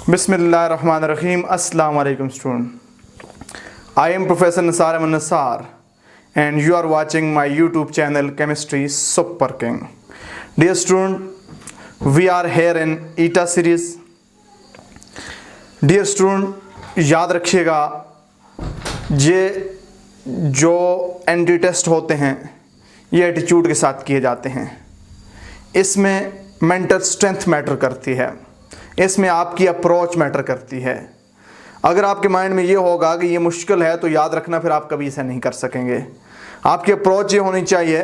Bismillahirrahmanirrahim. Assalamu alaikum student. I am Professor Nisar Ahmed Nisar and you are watching my YouTube channel Chemistry Super King. Dear student, we are here in ETA series. Dear student, याद रखिएगा ये जो anti test होते हैं ये attitude के साथ किए जाते हैं। इसमें मेंटल स्ट्रेंथ मैटर करती है, इसमें आपकी अप्रोच मैटर करती है। अगर आपके माइंड में ये होगा कि ये मुश्किल है तो याद रखना फिर आप कभी इसे नहीं कर सकेंगे। आपकी अप्रोच ये होनी चाहिए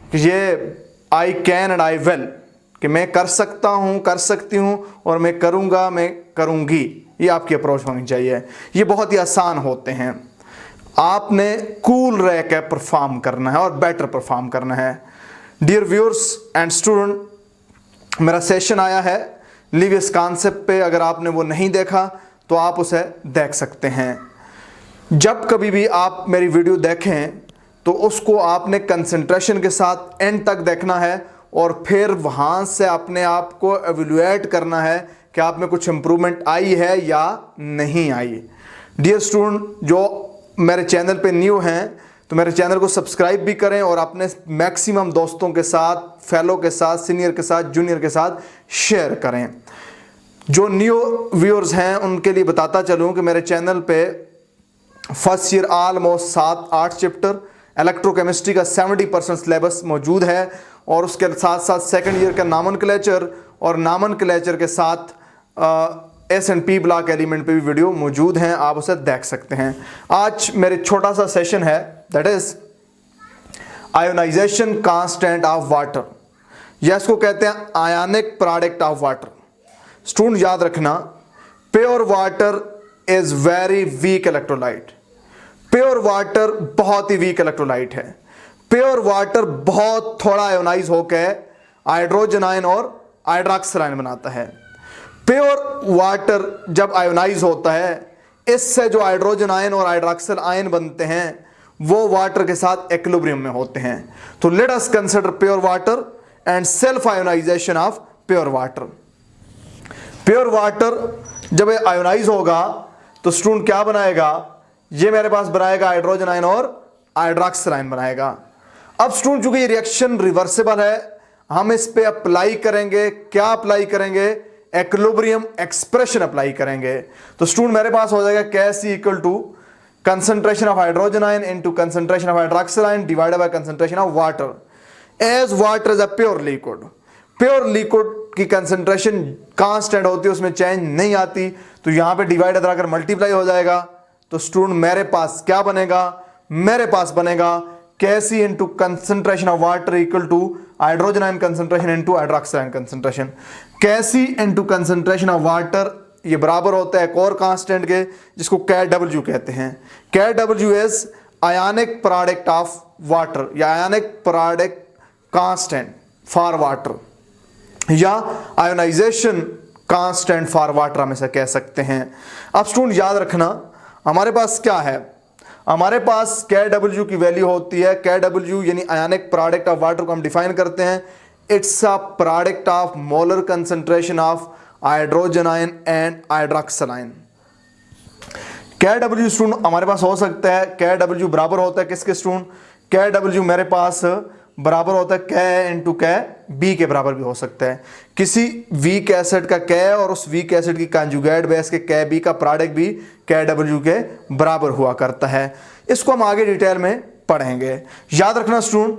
कि ये I can and I will, कि मैं कर सकता हूँ, कर सकती हूँ और मैं करूँगा, मैं करूँगी। ये आपकी अप्रोच होनी चाहिए। ये बहुत ही आसान होते हैं। आपने कूल रह के परफॉर्म करना है और बेटर परफॉर्म करना है। डियर व्यूअर्स एंड स्टूडेंट, मेरा सेशन आया है लिव इस कॉन्सेप्ट पे। अगर आपने वो नहीं देखा तो आप उसे देख सकते हैं। जब कभी भी आप मेरी वीडियो देखें तो उसको आपने कंसंट्रेशन के साथ एंड तक देखना है और फिर वहाँ से अपने आप को एवेल्युएट करना है कि आप में कुछ इम्प्रूवमेंट आई है या नहीं आई। डियर स्टूडेंट, जो मेरे चैनल पे न्यू हैं तो मेरे चैनल को सब्सक्राइब भी करें और अपने मैक्सिमम दोस्तों के साथ, फेलो के साथ, सीनियर के साथ, जूनियर के साथ शेयर करें। जो न्यू व्यूअर्स हैं उनके लिए बताता चलूं कि मेरे चैनल पे first year almost 7-8 chapter, electrochemistry का 70% सिलेबस मौजूद है और उसके साथ साथ सेकंड ईयर का नॉमेनक्लेचर और नॉमेनक्लेचर के साथ S&P ब्लॉक एलिमेंट पे भी वीडियो मौजूद हैं, आप उसे देख सकते हैं। आज मेरे छोटा सा सेशन है, that is ionization constant of water, या इसको कहते हैं ionic product of water. Student याद रखना, pure water is very weak electrolyte. Pure water बहुत ही वीक इलेक्ट्रोलाइट है। प्योर वाटर बहुत थोड़ा आयोनाइज होकर हाइड्रोजन आयन और हाइड्रॉक्सिल आयन बनाता है। प्योर वाटर जब आयोनाइज होता है, इससे जो हाइड्रोजन आयन और हाइड्रॉक्सिल आयन बनते हैं वो वाटर के साथ इक्विलिब्रियम में होते हैं। तो let us consider pure water and self ionization of pure water. Pure water जब आयोनाइज होगा तो स्टूडेंट क्या बनाएगा? ये मेरे पास बनाएगा हाइड्रोजन आयन और हाइड्रॉक्सिल आयन बनाएगा। अब स्टूडेंट चूंकि ये रिएक्शन रिवर्सिबल है, हम इस पे अप्लाई करेंगे। क्या अप्लाई करेंगे? इक्विलिब्रियम एक्सप्रेशन अप्लाई करेंगे। तो स्टूडेंट मेरे पास हो जाएगा Kc equal to concentration of hydrogen ion into concentration of hydroxyl ion divided by concentration of water. As water is a pure liquid, pure liquid की concentration constant होती है, उसमें change नहीं आती। तो यहां पे डिवाइड अगर मल्टीप्लाई हो जाएगा तो स्टूडेंट मेरे पास क्या बनेगा? मेरे पास बनेगा Kc into concentration of water equal to hydrogen ion concentration into hydroxyl ion concentration. Kc into concentration of water ये बराबर होता है एक और कांस्टेंट के जिसको Kw कहते हैं। Kw is ionic product of water या ionic product constant for water या आयोनाइजेशन कांस्टेंट फॉर वाटर हम इसे कह सकते हैं। अब स्टूडेंट याद रखना, हमारे पास क्या है? हमारे पास Kw की वैल्यू होती है, Kw यानी आयनिक प्रोडक्ट ऑफ वाटर को हम डिफाइन करते हैं, it's a product of molar concentration of hydrogen ion and hydroxyl ion. Kw student हमारे पास हो सकता है, Kw बराबर होता है किसके स्टूडेंट? Kw मेरे पास बराबर होता है K इंटू Kb के बराबर भी हो सकता है। किसी वीक एसिड का K और उस वीक एसिड की कंजुगेट बेस के Kb का प्रोडक्ट भी Kw के बराबर हुआ करता है। इसको हम आगे डिटेल में पढ़ेंगे। याद रखना स्टूडेंट,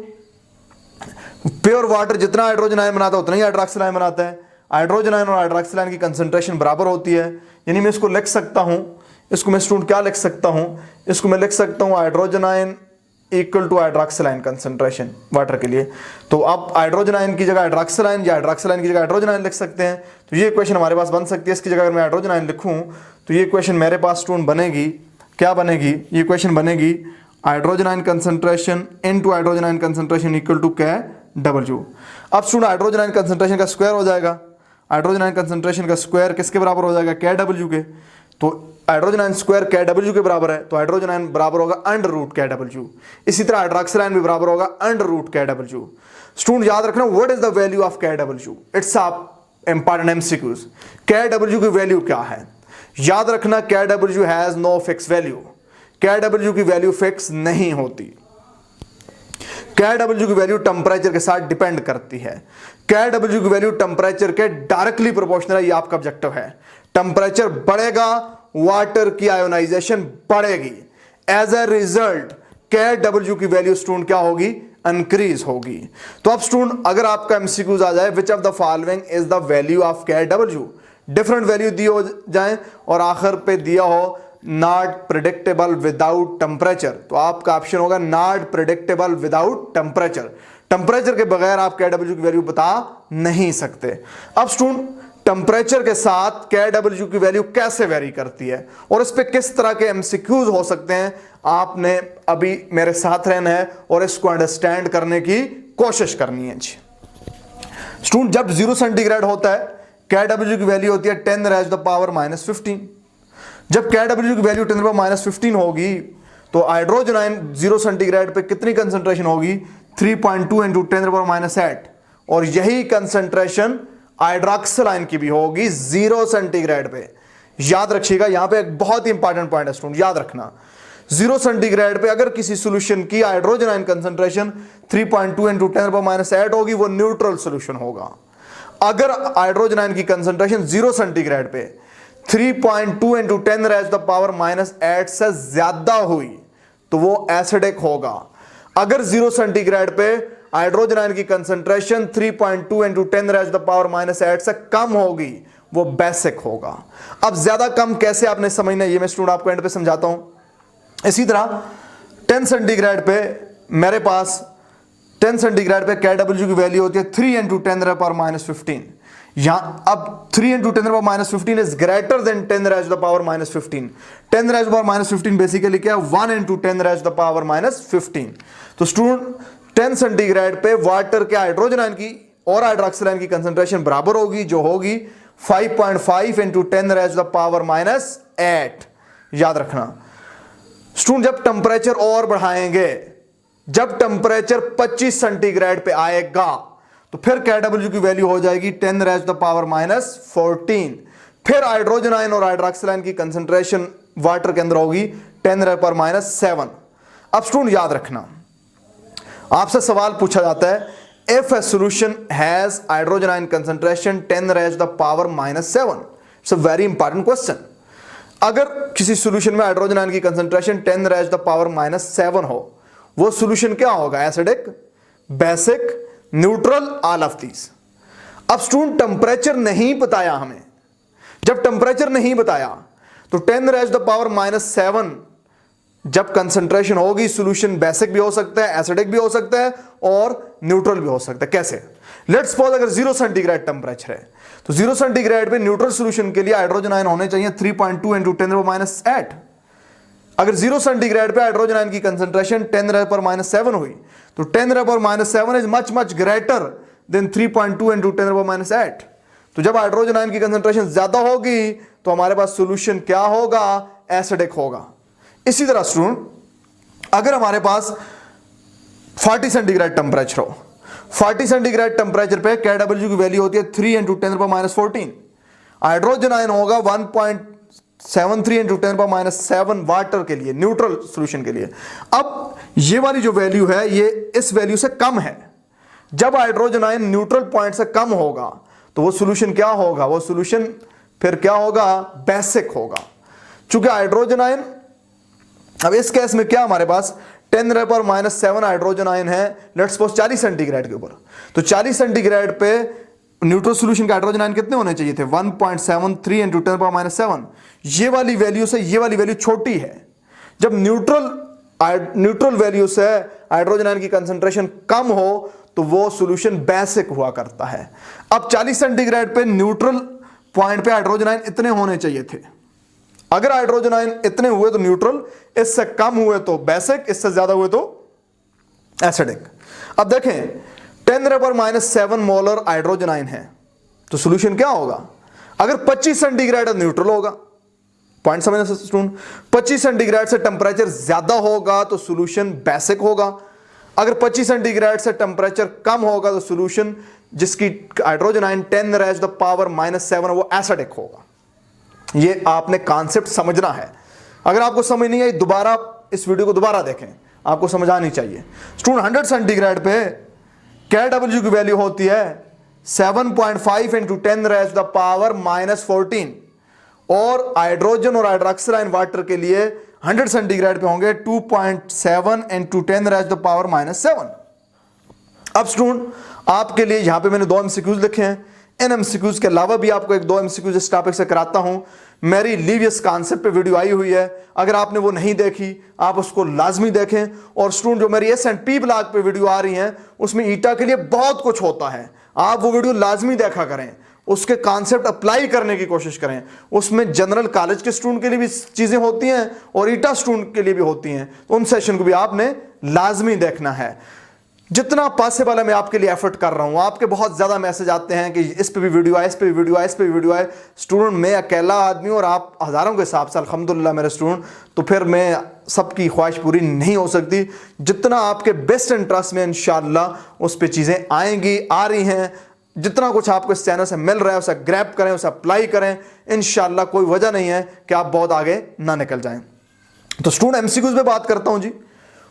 प्योर वाटर जितना हाइड्रोजन आयन बनाता है उतना ही हाइड्रॉक्सिल आयन बनाता है। हाइड्रोजन आयन और हाइड्रॉक्सिल आयन की कंसंट्रेशन बराबर होती है, यानी मैं इसको लिख सकता हूं, इसको मैं स्टूडेंट क्या लिख सकता हूं? इसको मैं लिख सकता हूं hydrogen ion equal to hydroxyl ion concentration water के लिए। तो अब हाइड्रोजन आयन की जगह हाइड्रॉक्सिल आयन या हाइड्रॉक्सिल आयन की जगह हाइड्रोजन आयन लिख सकते हैं। तो ये इक्वेशन हमारे पास बन सकती है। इसकी जगह अगर मैं हाइड्रोजन आयन लिखूं तो ये इक्वेशन मेरे पास स्टूडेंट बनेगी, क्या बनेगी? ये इक्वेशन बनेगी hydrogen ion concentration into hydrogen ion concentration equal to Kw। अब स्टूडेंट हाइड्रोजन आयन कंसंट्रेशन का स्क्वायर हो जाएगा। हाइड्रोजन आयन कंसंट्रेशन का स्क्वायर किसके बराबर हो जाएगा? Kw के। तो हाइड्रोजन आयन स्क्वायर Kw के बराबर है, तो हाइड्रोजन आयन बराबर होगा अंडर रूट Kw। इसी तरह हाइड्रॉक्सिल आयन भी बराबर होगा अंडर रूट Kw। स्टूडेंट याद रखना, what is the value of Kw? It's a important MCQs, KW की वैल्यू क्या है? याद रखना KW has no fix value, KW की वैल्यू फिक्स नहीं होती। KW की वैल्यू टेंपरेचर के साथ डिपेंड करती है। KW की वैल्यू टेंपरेचर के डायरेक्टली प्रोपोर्शनल है, ये आपका ऑब्जेक्टिव है। टेंपरेचर बढ़ेगा, वाटर की आयोनाइजेशन बढ़ेगी, एज ए रिजल्ट KW की वैल्यू स्टूडेंट क्या होगी? इंक्रीज होगी। तो अब स्टूडेंट अगर आपका एमसीक्यूज आ जाए, which of the following is the value of KW, different value दी हो जाए और आखिर पे दिया हो नॉट प्रिडिक्टेबल विदाउट टेम्परेचर, तो आपका ऑप्शन होगा not predictable without temperature. Temperature के बगैर आप KW की वैल्यू बता नहीं सकते। अब स्टूडेंट टेम्परेचर के साथ KW की वैल्यू कैसे वेरी करती है और इस पे किस तरह के एमसीक्यूज हो सकते हैं, आपने अभी मेरे साथ रहना है और इसको अंडरस्टैंड करने की कोशिश करनी है जी। स्टूडेंट जब 0 सेंटीग्रेड होता है KW की वैल्यू होती है 10⁻⁻15। जब KW की वैल्यू 10⁻⁻15 होगी तो हाइड्रोजन आयन 0 सेंटीग्रेड पे कितनी कंसंट्रेशन होगी? 3.2 इंटू 10⁻⁸। और यही कंसंट्रेशन हाइड्रोक्सिल आयन की भी होगी 0 सेंटीग्रेड पे। याद रखिएगा, यहां पे एक बहुत ही इंपॉर्टेंट पॉइंट है स्टूडेंट, याद रखना 0 सेंटीग्रेड पे अगर किसी सॉल्यूशन की हाइड्रोजन आयन कंसंट्रेशन 3.2 इंटू 10⁻⁸ होगी, वो न्यूट्रल सॉल्यूशन होगा। अगर हाइड्रोजन आयन की कंसंट्रेशन 0 सेंटीग्रेड पे 3.2 इंटू 10⁻⁸ से ज्यादा हुई तो वो एसिडिक होगा। अगर 0 सेंटीग्रेड पे हाइड्रोजन आयन की कंसंट्रेशन 3.2 इंटू 10⁻⁸ से कम होगी, वो बेसिक होगा। अब ज्यादा कम कैसे आपने समझना है, ये मैं स्टूडेंट आपको एंड पे समझाता हूं। इसी तरह 10 सेंटीग्रेड पे मेरे पास 10 सेंटीग्रेड पे KW की वैल्यू होती है 3 इंटू 10⁻⁻15। यहां अब 3 into 10⁻⁻15 is greater than 10⁻⁻15। 10⁻⁻15 basically क्या है? 1 इंटू 10⁻⁻15। तो स्टूडेंट 10 सेंटीग्रेड पे वाटर के हाइड्रोजन आयन की और हाइड्रोक्सिल आयन की कंसंट्रेशन बराबर होगी, जो होगी 5.5 इंटू 10⁻⁸। याद रखना स्टूडेंट, जब टेंपरेचर और बढ़ाएंगे, जब टेंपरेचर 25 सेंटीग्रेड पे आएगा तो फिर KW की वैल्यू हो जाएगी 10⁻⁻14। फिर हाइड्रोजन आयन और हाइड्रोक्सिल आयन की कंसंट्रेशन वाटर के अंदर होगी 10⁻⁷। अब स्टूडेंट याद रखना, आपसे सवाल पूछा जाता है, if A solution has hydrogen ion concentration 10⁻⁷, it's a very important question. अगर किसी सॉल्यूशन में हाइड्रोजन आयन की कंसंट्रेशन 10⁻⁷ हो, वो सॉल्यूशन क्या होगा? Acidic, basic, neutral, all of these. अब स्टूडेंट टेंपरेचर नहीं बताया हमें, जब टेंपरेचर नहीं बताया तो 10⁻⁷ जब कंसंट्रेशन होगी, सॉल्यूशन बेसिक भी हो सकता है, एसिडिक भी हो सकता है और न्यूट्रल भी हो सकता है। कैसे? लेट्स सपोज अगर 0 सेंटीग्रेड टेंपरेचर है तो 0 सेंटीग्रेड पे न्यूट्रल सॉल्यूशन के लिए हाइड्रोजन आयन होने चाहिए 3.2 इंटू 10⁻⁸। अगर 0 सेंटीग्रेड पे हाइड्रोजन आयन की कंसंट्रेशन 10⁻⁷ हुई तो 10⁻⁷ is much greater than 3.2 into 10⁻⁸। तो जब हाइड्रोजन आयन की कंसंट्रेशन ज्यादा होगी तो हमारे पास सॉल्यूशन क्या होगा? एसिडिक होगा। इसी तरह स्टूडेंट अगर हमारे पास 40 सेंटीग्रेड टेंपरेचर हो, 40 सेंटीग्रेड टेंपरेचर पे KW की वैल्यू होती है 3 इंटू 10⁻⁴। हाइड्रोजन आयन होगा 1.73 इंटू 10⁻⁷ वाटर के लिए, न्यूट्रल सॉल्यूशन के लिए। अब ये वाली जो वैल्यू है ये इस वैल्यू से कम है। जब हाइड्रोजन आयन न्यूट्रल पॉइंट से कम होगा तो वो सॉल्यूशन क्या होगा? वो सॉल्यूशन फिर क्या होगा? बेसिक होगा। चूंकि हाइड्रोजन आयन, अब इस केस में क्या हमारे पास 10⁻⁷ हाइड्रोजन आयन है, लेट्स सपोज 40 सेंटीग्रेड के ऊपर, तो 40 सेंटीग्रेड पे न्यूट्रल सॉल्यूशन के हाइड्रोजन आयन कितने होने चाहिए थे? 1.73 इंटू 10⁻⁷। ये वाली वैल्यू से ये वाली वैल्यू छोटी है। जब न्यूट्रल वैल्यू से हाइड्रोजन आयन की कंसंट्रेशन कम हो तो वो सॉल्यूशन बेसिक हुआ करता है। अब 40 सेंटीग्रेड पे न्यूट्रल पॉइंट पे हाइड्रोजन आयन इतने होने चाहिए थे। अगर हाइड्रोजन आयन इतने हुए तो न्यूट्रल, इससे कम हुए तो बेसिक, इससे ज्यादा हुए तो एसिडिक। अब देखें 10⁻⁷ मोलर हाइड्रोजन आयन है तो सॉल्यूशन क्या होगा? अगर 25 सेंटीग्रेड है न्यूट्रल होगा। पॉइंट समझना स्टूडेंट, 25 सेंटीग्रेड से टेंपरेचर ज्यादा होगा तो सॉल्यूशन बेसिक होगा। अगर 25 सेंटीग्रेड से टेम्परेचर कम होगा तो सोल्यूशन जिसकी hydrogen ion 10 raised to the power -7 वो एसिडिक होगा। ये आपने कॉन्सेप्ट समझना है। अगर आपको समझ नहीं आई दोबारा इस वीडियो को दोबारा देखें, आपको समझ आनी चाहिए। स्टूडेंट 100 सेंटीग्रेड पे KW की वैल्यू होती है 7.5 × 10 raised to the power -14 और हाइड्रोजन और हाइड्रोक्सिल आयन वाटर के लिए 100 सेंटीग्रेड पे होंगे 2.7 × 10 raised to the power -7। अब स्टूडेंट आपके लिए यहां पे मैंने 2 MCQs लिखे हैं। इन MCQs के अलावा भी आपको 1-2 MCQs इस टॉपिक से कराता हूं। मेरी लीवियस कॉन्सेप्ट पे वीडियो आई हुई है, अगर आपने वो नहीं देखी आप उसको लाजमी देखें। और स्टूडेंट जो मेरी S&P ब्लॉग पे वीडियो आ रही हैं उसमें ईटा के लिए बहुत कुछ होता है, आप वो वीडियो लाजमी देखा करें, उसके कॉन्सेप्ट अप्लाई करने की कोशिश करें। उसमें जनरल कॉलेज के स्टूडेंट के लिए भी चीज़ें होती हैं और ईटा स्टूडेंट के लिए भी होती हैं, तो उन सेशन को भी आपने लाजमी देखना है। जितना पॉसिबल है मैं आपके लिए एफर्ट कर रहा हूं। आपके बहुत ज़्यादा मैसेज आते हैं कि इस पे भी वीडियो आए, इस पे भी वीडियो आए, इस पे भी वीडियो आए। स्टूडेंट मैं अकेला आदमी और आप हज़ारों के हिसाब से अल्हम्दुलिल्लाह मेरे स्टूडेंट, तो फिर मैं सबकी ख्वाहिश पूरी नहीं हो सकती। जितना आपके बेस्ट इंटरेस्ट में इंशाअल्लाह उस पर चीज़ें आएंगी, आ रही हैं। जितना कुछ आपको इस चैनल से मिल रहा है उसे ग्रैब करें, उसे अप्लाई करें। इंशाअल्लाह कोई वजह नहीं है कि आप बहुत आगे ना निकल जाएं। तो स्टूडेंट MCQs पे बात करता हूं जी।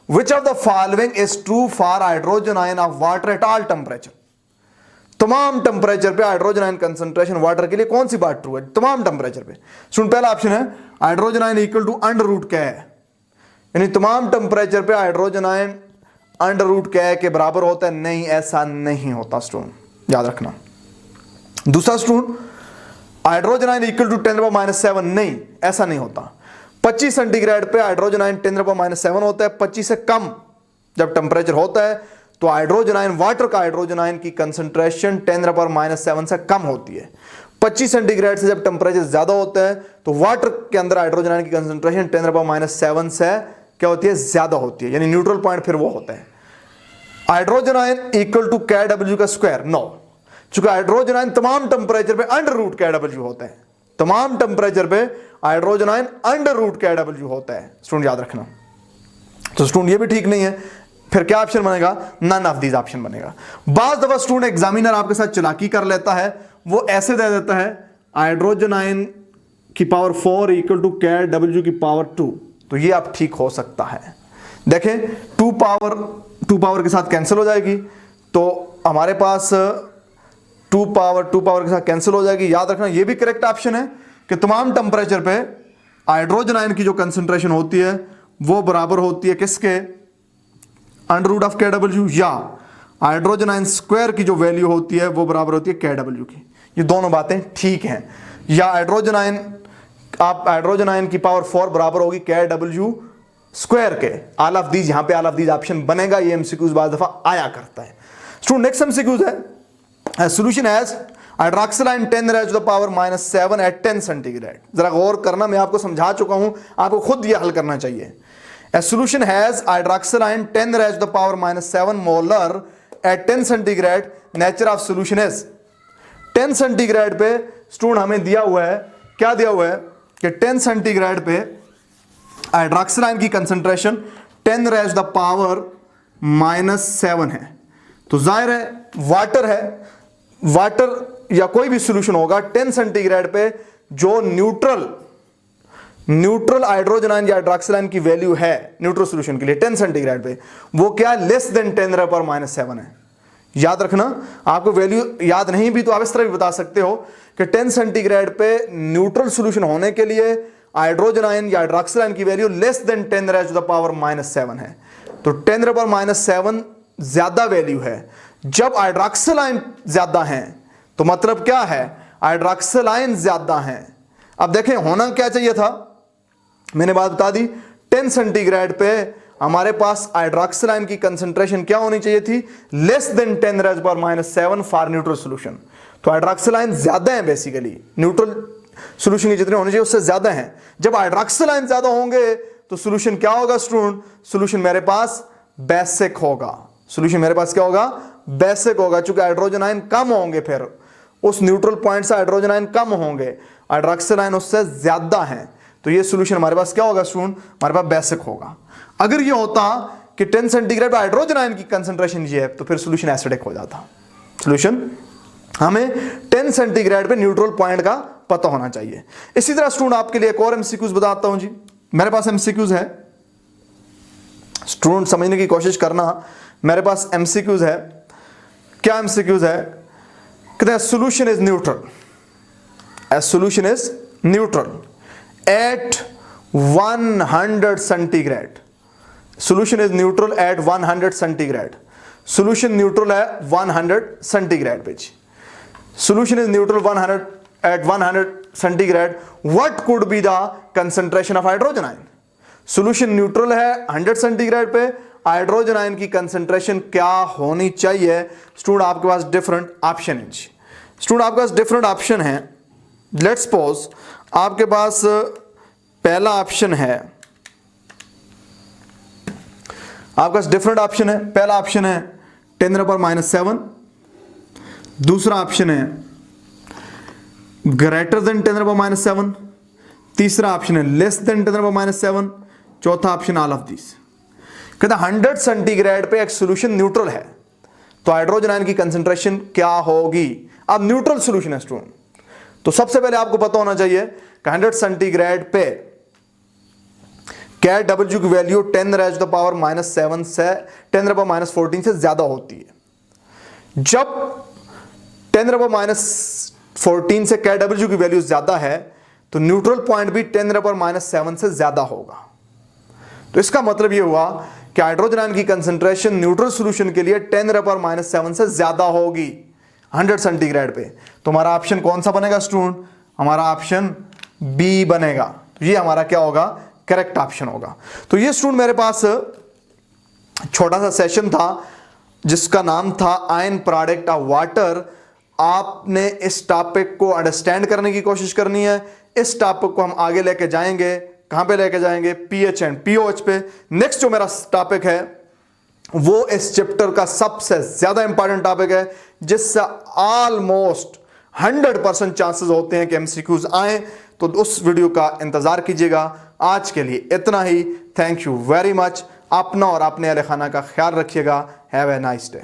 Which of the following is true for hydrogen ion of water at all temperature? तमाम टेम्परेचर पे हाइड्रोजन आयन कंसंट्रेशन वाटर के लिए कौन सी बात ट्रू है तमाम टेम्परेचर पे? सुन, पहला ऑप्शन है हाइड्रोजन आयन इक्वल टू √ क्या है, यानी तमाम टेम्परेचर पे हाइड्रोजन आयन √ क्या है के बराबर होता है। नहीं, ऐसा नहीं होता स्टूडेंट, याद रखना। दूसरा student hydrogen ion equal to 10⁻⁻⁷, नहीं ऐसा नहीं होता। 25 सेंटीग्रेड पे हाइड्रोजन आयन 10⁻⁷ होता है। 25 से कम जब टेम्परेचर होता है तो हाइड्रोजन आयन वाटर का हाइड्रोजन आयन की कंसंट्रेशन 10⁻⁷ से कम होती है। 25 सेंटीग्रेड से जब टेम्परेचर ज्यादा होता है तो वाटर के अंदर हाइड्रोजन आयन की कंसंट्रेशन 10⁻⁷ से क्या होती है, ज्यादा होती है, यानी न्यूट्रल पॉइंट फिर वो होता है। Hydrogen ion equal to KW का स्क्वायर, नो, चूंकि हाइड्रोजन आयन तमाम टेम्परेचर पे √ KW होता है। तमाम टेम्परेचर पे हाइड्रोजन आयन √ KW होता है स्टूडेंट, याद रखना। तो स्टूडेंट ये भी ठीक नहीं है, फिर क्या ऑप्शन बनेगा? नन ऑफ दीज ऑप्शन बनेगा। बाज दफा स्टूडेंट एग्जामिनर आपके साथ चालाकी कर लेता है, वो ऐसे दे देता है हाइड्रोजन आयन की पावर 4 इक्वल टू KW की पावर 2, तो ये आप ठीक हो सकता है। देखें 2 पावर के साथ कैंसिल हो जाएगी, तो हमारे पास 2 पावर के साथ कैंसिल हो जाएगी। याद रखना ये भी करेक्ट ऑप्शन है कि तमाम टेम्परेचर पे हाइड्रोजन आयन की जो कंसंट्रेशन होती है वो बराबर होती है किसके? √ KW, या हाइड्रोजन आयन स्क्वायर की जो वैल्यू होती है वो बराबर होती है KW की। ये दोनों बातें ठीक हैं। या हाइड्रोजन आयन की पावर 4 बराबर होगी KW स्क्वायर के। ऑल ऑफ दीज, यहां पे ऑल ऑफ दीज ऑप्शन बनेगा। ये MCQs बार दफा आया करता है। स्टूडेंट नेक्स्ट MCQs है solution has hydroxyl ion 10 raised to the power -7 at 10 centigrade. जरा गौर करना, मैं आपको समझा चुका हूं, आपको खुद ये हल करना चाहिए। A solution has hydroxyl ion 10 raised to the power -7 molar at 10 centigrade. Nature of solution is 10 centigrade पे स्टूडेंट हमें दिया हुआ है, क्या दिया हुआ है कि 10 सेंटीग्रेड पे हाइड्रोक्सिल आयन की concentration 10 raised to the power -7 है। तो जाहिर है वाटर या कोई भी सॉल्यूशन होगा 10 सेंटीग्रेड पे जो न्यूट्रल हाइड्रोजन आयन या हाइड्रोक्सिल आयन की वैल्यू है न्यूट्रल सॉल्यूशन के लिए 10 सेंटीग्रेड पे, वो क्या लेस देन 10⁻⁷ है। याद रखना, आपको वैल्यू याद नहीं भी तो आप इस तरह भी बता सकते हो कि 10 सेंटीग्रेड पे न्यूट्रल सॉल्यूशन होने के लिए हाइड्रोजन आयन या हाइड्रोक्सिल आयन की value less than 10 raised to the power -7 है। तो 10⁻⁷ ज्यादा वैल्यू है। जब हाइड्रोक्सिल आयन ज्यादा हैं तो मतलब क्या है, हाइड्रोक्सिल आयन ज्यादा हैं। अब देखें होना क्या चाहिए था, मैंने बात बता दी। 10 सेंटीग्रेड पे हमारे पास हाइड्रोक्सिल आयन की कंसंट्रेशन क्या होनी चाहिए थी, less than 10 raised to the power -7 for neutral solution. तो हाइड्रोक्सिल आयन ज्यादा है, बेसिकली न्यूट्रल सॉल्यूशन के जितने होने चाहिए उससे ज्यादा हैं। जब हाइड्रोक्सिल आयन ज्यादा होंगे तो सॉल्यूशन क्या होगा स्टूडेंट? सॉल्यूशन मेरे पास बेसिक होगा। सॉल्यूशन मेरे पास क्या होगा? बेसिक होगा, चूंकि हाइड्रोजन आयन कम होंगे, फिर उस न्यूट्रल पॉइंट से हाइड्रोजन आयन कम होंगे, हाइड्रोक्सिल आयन उससे ज्यादा हैं, तो ये सॉल्यूशन हमारे पास क्या होगा स्टूडेंट? हमारे पास बेसिक होगा। अगर ये होता कि 10 सेंटीग्रेड पे हाइड्रोजन आयन की कंसंट्रेशन ये है, तो फिर सोल्यूशन एसिडिक हो जाता। सोल्यूशन हमें 10 सेंटीग्रेड पे न्यूट्रल पॉइंट का पता होना चाहिए। इसी तरह स्टूडेंट आपके लिए एक और एमसीक्यूज बताता हूं जी। मेरे पास एमसीक्यूज है, स्टूडेंट समझने की कोशिश करना। मेरे पास एमसीक्यूज है। क्या एमसीक्यूज है? कहते हैं solution is neutral, a solution is neutral at 100 centigrade. Solution is neutral at 100 centigrade. Solution neutral है 100 सेंटीग्रेड पे। Solution is neutral 100 at 100 centigrade. What could be the concentration of hydrogen ion? Solution neutral है 100 centigrade पे, hydrogen ion की concentration क्या होनी चाहिए? Student आपके पास different option है। स्टूडेंट आपके पास डिफरेंट ऑप्शन है। लेट्स सपोज आपके पास पहला ऑप्शन है, आपके पास डिफरेंट ऑप्शन है। पहला ऑप्शन है 10⁻⁷, दूसरा ऑप्शन है ग्रेटर देन 10⁻⁷, तीसरा ऑप्शन है लेस देन 10⁻⁷, चौथा ऑप्शन ऑल ऑफ दिस। कहता 100 सेंटीग्रेड पे एक सोल्यूशन न्यूट्रल है, तो हाइड्रोजन आयन की कंसंट्रेशन क्या होगी? अब न्यूट्रल सोल्यूशन है स्टूडेंट, तो सबसे पहले आपको पता होना चाहिए कि 100 सेंटीग्रेड पे कैट डब्ल्यू की वैल्यू 10⁻⁻7 से 10⁻⁻14 से ज्यादा होती है। जब 10⁻⁻14 से कैट डब्ल्यू की वैल्यू ज्यादा है तो न्यूट्रल पॉइंट भी 10⁻�7 से ज्यादा होगा। तो इसका मतलब यह हुआ कि हाइड्रोजन आयन की कंसंट्रेशन न्यूट्रल सॉल्यूशन के लिए 10⁻⁷ से ज्यादा होगी 100 सेंटीग्रेड पे। तो हमारा ऑप्शन कौन सा बनेगा स्टूडेंट? हमारा ऑप्शन बी बनेगा। तो ये हमारा क्या होगा? करेक्ट ऑप्शन होगा। तो ये स्टूडेंट मेरे पास छोटा सा सेशन था जिसका नाम था आयन प्रोडक्ट ऑफ वाटर। आपने इस टॉपिक को अंडरस्टैंड करने की कोशिश करनी है। इस टॉपिक को हम आगे लेके जाएंगे। कहां पे लेके जाएंगे? पीएच एंड पीओएच पे। नेक्स्ट जो मेरा टॉपिक है वो इस चैप्टर का सबसे ज्यादा इंपॉर्टेंट टॉपिक है, जिससे ऑलमोस्ट 100% चांसेस होते हैं कि एमसीक्यूज आए। तो उस वीडियो का इंतजार कीजिएगा। आज के लिए इतना ही। Thank you very much. अपना और अपने अहल खाना का ख्याल रखिएगा। Have a nice day.